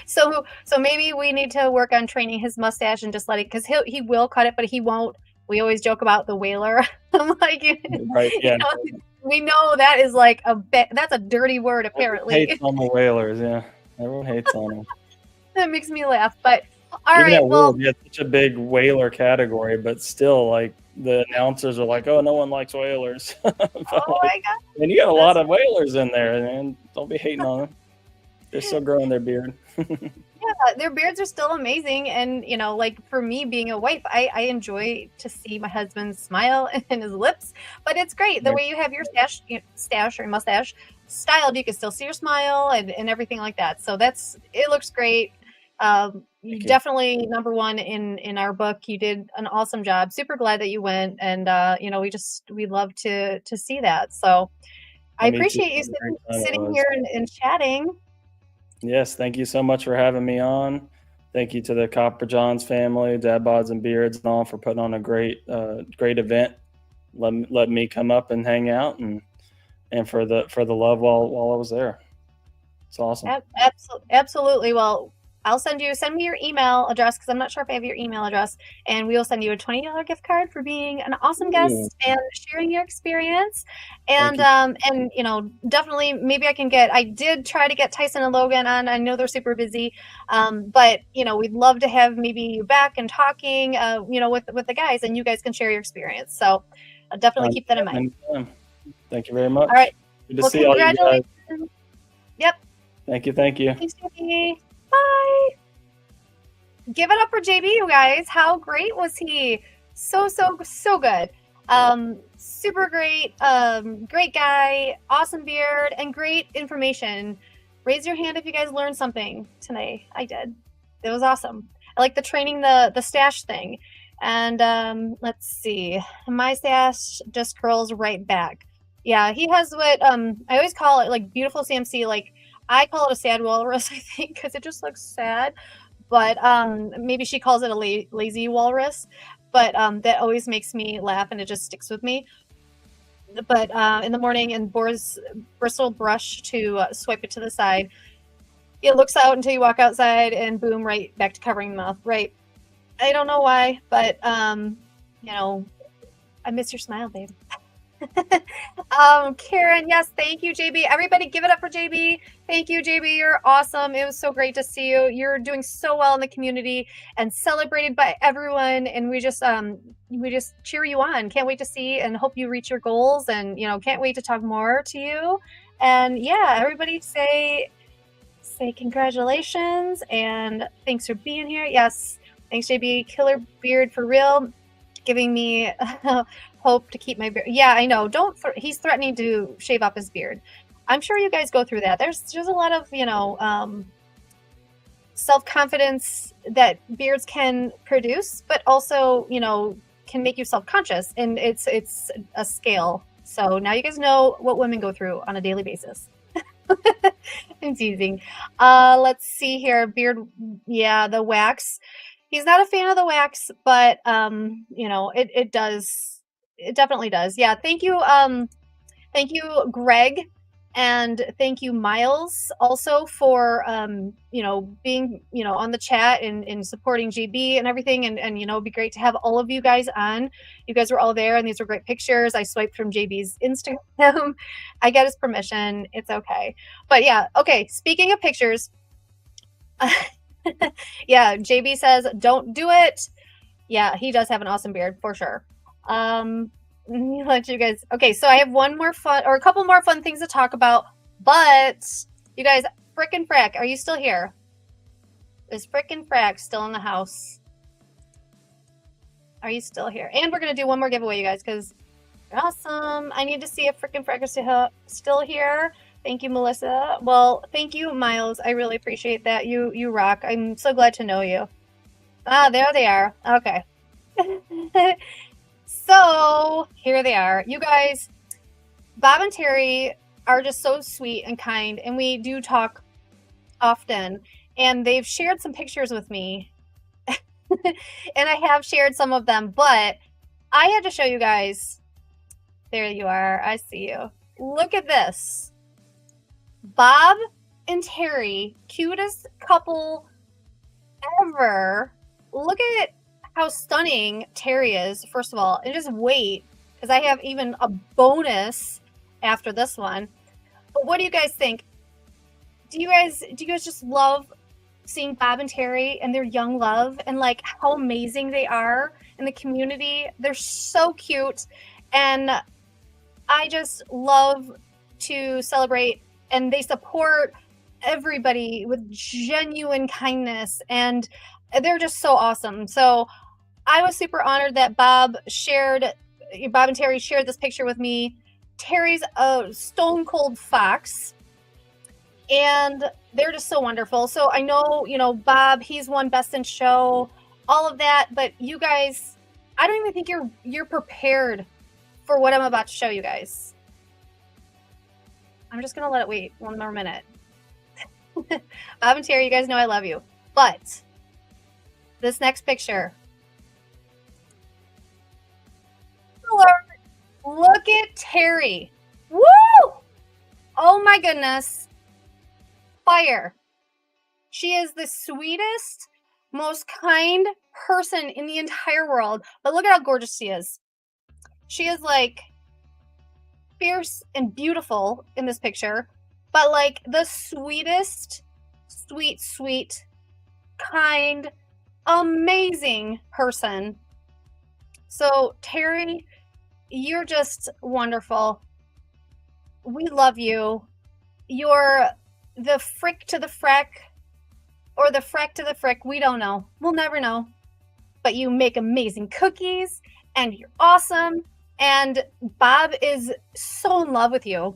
so maybe we need to work on training his mustache and just let it, because he will cut it, but he won't. We always joke about the whaler. I'm like, Right? Yeah. we know that is like that's a dirty word Everyone hates apparently. on the whalers. Yeah, everyone hates on them. That makes me laugh. But all Even right, at well, World, you had such a big whaler category, but still, like the announcers are like, "Oh, no one likes whalers." But, oh like, my god, and you got a that's lot of whalers in there, man. Don't be hating on them. They're still growing their beard. their beards are still amazing. And like for me being a wife, I enjoy to see my husband smile and his lips. But it's great the Right. way you have your stash or mustache styled. You can still see your smile and everything like that. So it looks great. You Thank you. definitely number one in our book. You did an awesome job. Super glad that you went. And we love to see that. So I Me too. appreciate you What a great time it sitting was. here and chatting. Yes, thank you so much for having me on. Thank you to the Copper Johns family, Dad Bods and Beards, and all for putting on a great event. Let me come up and hang out, and for the love while I was there. It's awesome. Absolutely. Well, I'll send me your email address because I'm not sure if I have your email address, and we will send you a $20 gift card for being an awesome Ooh, guest and sharing your experience. thank And you. definitely maybe I did try to get Tyson and Logan on. I know they're super busy. But we'd love to have maybe you back and talking with the guys, and you guys can share your experience. So I'll definitely keep that in mind. Anytime. Thank you very All right. much. Good to Well, see all you guys. congratulations. Yep. Thank you. Thank you. Thanks, JB. Bye. Give it up for JB, you guys. How great was he? So good. Super great. Great guy. Awesome beard and great information. Raise your hand if you guys learned something tonight. I did. It was awesome. I like the training the stash thing. And let's see. My stash just curls right back. Yeah, he has what I always call it like beautiful CMC. Like I call it a sad walrus, I think, because it just looks sad. But maybe she calls it a lazy walrus. But that always makes me laugh, and it just sticks with me. But in the morning, and bristle brush to swipe it to the side. It looks out until you walk outside, and boom, right back to covering the mouth. Right. I don't know why, but I miss your smile, babe. Karen, yes, thank you, JB. Everybody give it up for JB. Thank you, JB. You're awesome. It was so great to see you. You're doing so well in the community and celebrated by everyone. And we just cheer you on. Can't wait to see and hope you reach your goals, and can't wait to talk more to you. And yeah, everybody say congratulations and thanks for being here. Yes, thanks, JB. Killer beard for real. Giving me hope to keep my beard. Yeah, I know. He's threatening to shave off his beard. I'm sure you guys go through that. There's a lot of self-confidence that beards can produce, but also can make you self-conscious, and it's a scale. So now you guys know what women go through on a daily basis. I'm teasing. Let's see here. Beard, yeah, the wax. He's not a fan of the wax, but it does. It definitely does. Yeah. Thank you, Greg, and thank you, Miles, also for being on the chat and supporting GB and everything. And it'd be great to have all of you guys on. You guys were all there, and these were great pictures. I swiped from JB's Instagram. I get his permission. It's okay. But yeah, okay. Speaking of pictures. Yeah, JB says don't do it. Yeah, he does have an awesome beard for sure. Let me let you guys. Okay, so I have a couple more fun things to talk about. But you guys, frickin' Frack, are you still here? Is frickin' Frack still in the house? Are you still here? And we're gonna do one more giveaway, you guys, because awesome. I need to see if frickin' Frack is still here. Thank you, Melissa. Well, thank you, Miles. I really appreciate that. You rock. I'm so glad to know you. Ah, there they are. Okay. So here they are. You guys, Bob and Terry are just so sweet and kind, and we do talk often. And they've shared some pictures with me. And I have shared some of them, but I had to show you guys. There you are. I see you. Look at this. Bob and Terry, cutest couple ever. Look at how stunning Terry is, first of all. And just wait, because I have even a bonus after this one. But what do you guys think? Do you guys just love seeing Bob and Terry and their young love, and like how amazing they are in the community? They're so cute, and I just love to celebrate, and they support everybody with genuine kindness, and they're just so awesome. So I was super honored that Bob and Terry shared this picture with me. Terry's a stone cold fox, and they're just so wonderful. So I know, Bob, he's won Best in Show, all of that, but you guys, I don't even think you're prepared for what I'm about to show you guys. I'm just going to let it wait one more minute. Bob and Terry, you guys know I love you. But this next picture. Look at Terry. Woo! Oh my goodness. Fire. She is the sweetest, most kind person in the entire world. But look at how gorgeous she is. She is like fierce and beautiful in this picture, but like the sweetest, sweet, kind, amazing person. So, Terry, you're just wonderful. We love you. You're the frick to the freck, or the freck to the frick. We don't know. We'll never know. But you make amazing cookies, and you're awesome. And Bob is so in love with you,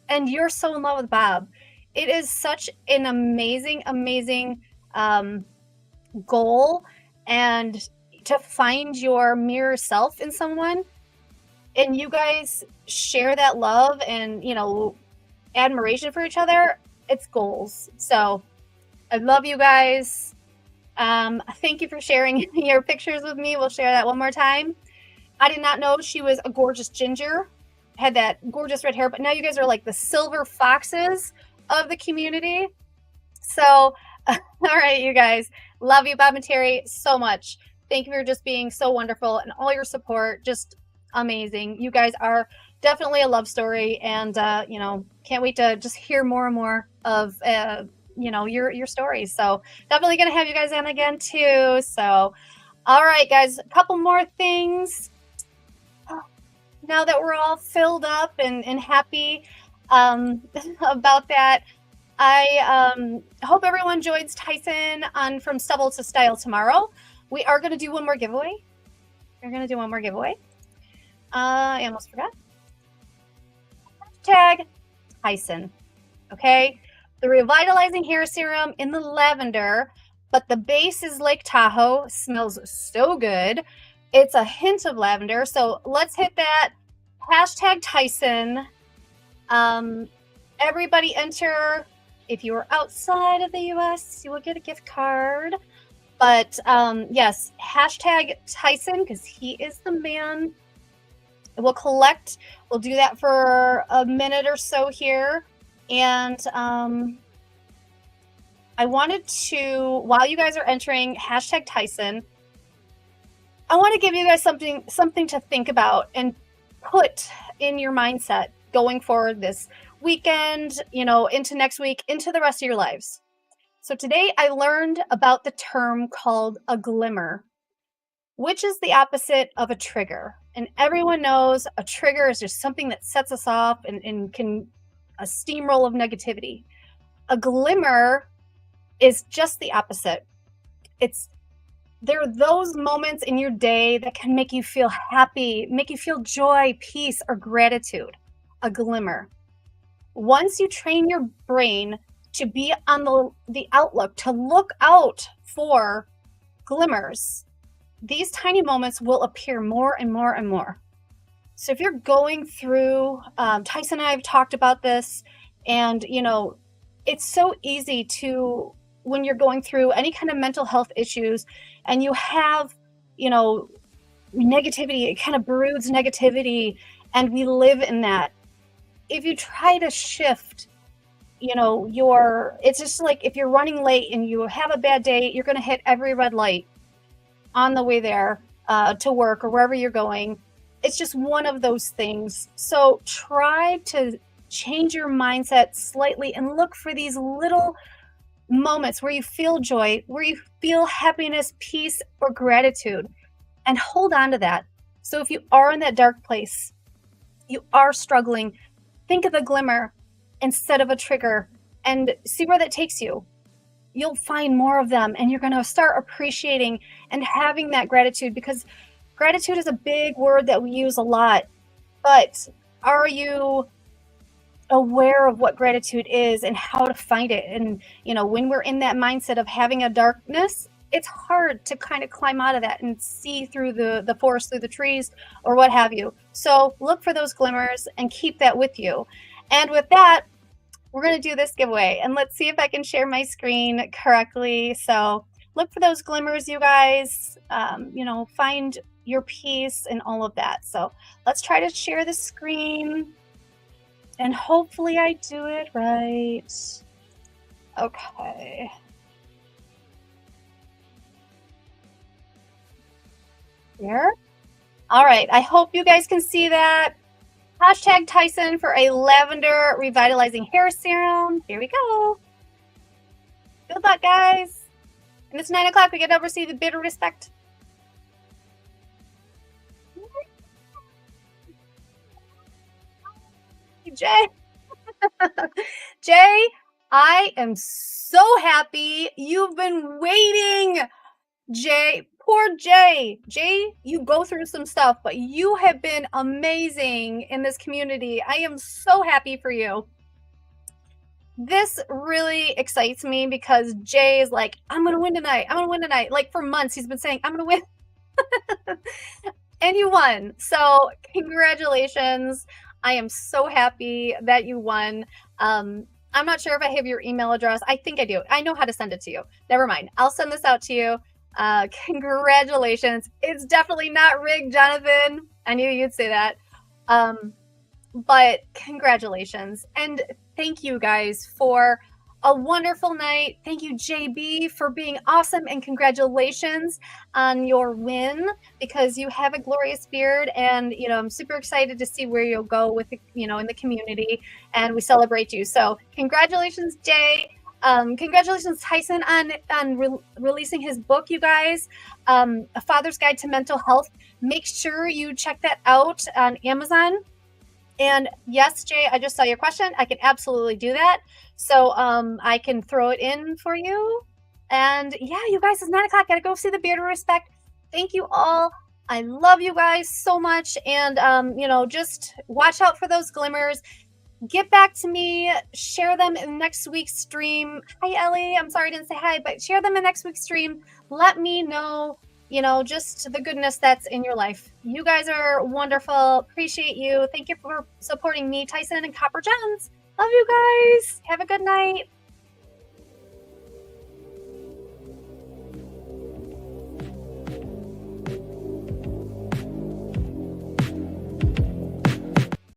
and you're so in love with Bob. It is such an amazing goal, and to find your mirror self in someone, and you guys share that love and, you know, admiration for each other. It's goals. So I love you guys. Thank you for sharing your pictures with me. We'll share that one more time. I did not know she was a gorgeous ginger, had that gorgeous red hair, but now you guys are like the silver foxes of the community. So, all right, you guys, love you, Bob and Terry, so much. Thank you for just being so wonderful, and all your support, just amazing. You guys are definitely a love story, and you know, can't wait to just hear more and more of you know, your stories. So definitely gonna have you guys on again too. So, all right, guys, a couple more things. Now that we're all filled up and happy about that, I hope everyone joins Tyson on From Stubble to Style tomorrow. We are going to do one more giveaway. We're going to do one more giveaway. I almost forgot. Hashtag Tyson. Okay? The revitalizing hair serum in the lavender, but the base is Lake Tahoe. Smells so good. It's a hint of lavender. So let's hit that. Hashtag Tyson. Everybody enter. If you are outside of the US, you will get a gift card. But yes, hashtag Tyson, because he is the man. We'll collect. We'll do that for a minute or so here. And I wanted to, while you guys are entering hashtag Tyson, I want to give you guys something to think about and put in your mindset going forward this weekend, you know, into next week, into the rest of your lives. So today I learned about the term called a glimmer, which is the opposite of a trigger. And everyone knows a trigger is just something that sets us off and can a steamroll of negativity. A glimmer is just the opposite. There are those moments in your day that can make you feel happy, make you feel joy, peace, or gratitude. A glimmer. Once you train your brain to be on the outlook, to look out for glimmers, these tiny moments will appear more and more and more. So if you're going through, Tyson and I have talked about this, and, you know, it's so easy to, when you're going through any kind of mental health issues and you have, you know, negativity, it kind of broods negativity, and we live in that. If you try to shift, you know, it's just like if you're running late and you have a bad day, you're going to hit every red light on the way there to work or wherever you're going. It's just one of those things. So try to change your mindset slightly and look for these little moments where you feel joy, where you feel happiness, peace, or gratitude, and hold on to that. So if you are in that dark place, you are struggling, think of a glimmer instead of a trigger and see where that takes you. You'll find more of them, and you're going to start appreciating and having that gratitude, because gratitude is a big word that we use a lot. But are you aware of what gratitude is and how to find it? And, you know, when we're in that mindset of having a darkness, it's hard to kind of climb out of that and see through the forest, through the trees, or what have you. So look for those glimmers and keep that with you. And with that, we're going to do this giveaway, and let's see if I can share my screen correctly. So look for those glimmers, you guys. You know, find your peace and all of that. So let's try to share the screen, and hopefully I do it right. Okay. Here. All right. I hope you guys can see that. Hashtag Tyson for a lavender revitalizing hair serum. Here we go. Good luck, guys. And it's 9 o'clock. We get to receive the bitter respect. Jay. Jay, I am so happy. You've been waiting. Jay, poor Jay. Jay, you go through some stuff, but you have been amazing in this community. I am so happy for you. This really excites me because Jay is like, I'm going to win tonight. I'm going to win tonight. Like for months, he's been saying, I'm going to win. And you won. So congratulations. I am so happy that you won. I'm not sure if I have your email address. I think I do. I know how to send it to you. Never mind. I'll send this out to you. Congratulations. It's definitely not rigged, Jonathan. I knew you'd say that. But congratulations. And thank you guys for a wonderful night. Thank you, JB, for being awesome. And congratulations on your win, because you have a glorious beard. And, I'm super excited to see where you'll go with, in the community. And we celebrate you. So congratulations, Jay. Congratulations, Tyson, on releasing his book, you guys, A Father's Guide to Mental Health. Make sure you check that out on Amazon. And yes, Jay, I just saw your question. I can absolutely do that. So I can throw it in for you. And yeah, you guys, it's 9 o'clock. Gotta go see the Beard of Respect. Thank you all. I love you guys so much. And, just watch out for those glimmers. Get back to me. Share them in next week's stream. Hi, Ellie. I'm sorry I didn't say hi, but share them in next week's stream. Let me know, just the goodness that's in your life. You guys are wonderful. Appreciate you. Thank you for supporting me, Tyson, and Copper Jones. Love you guys. Have a good night.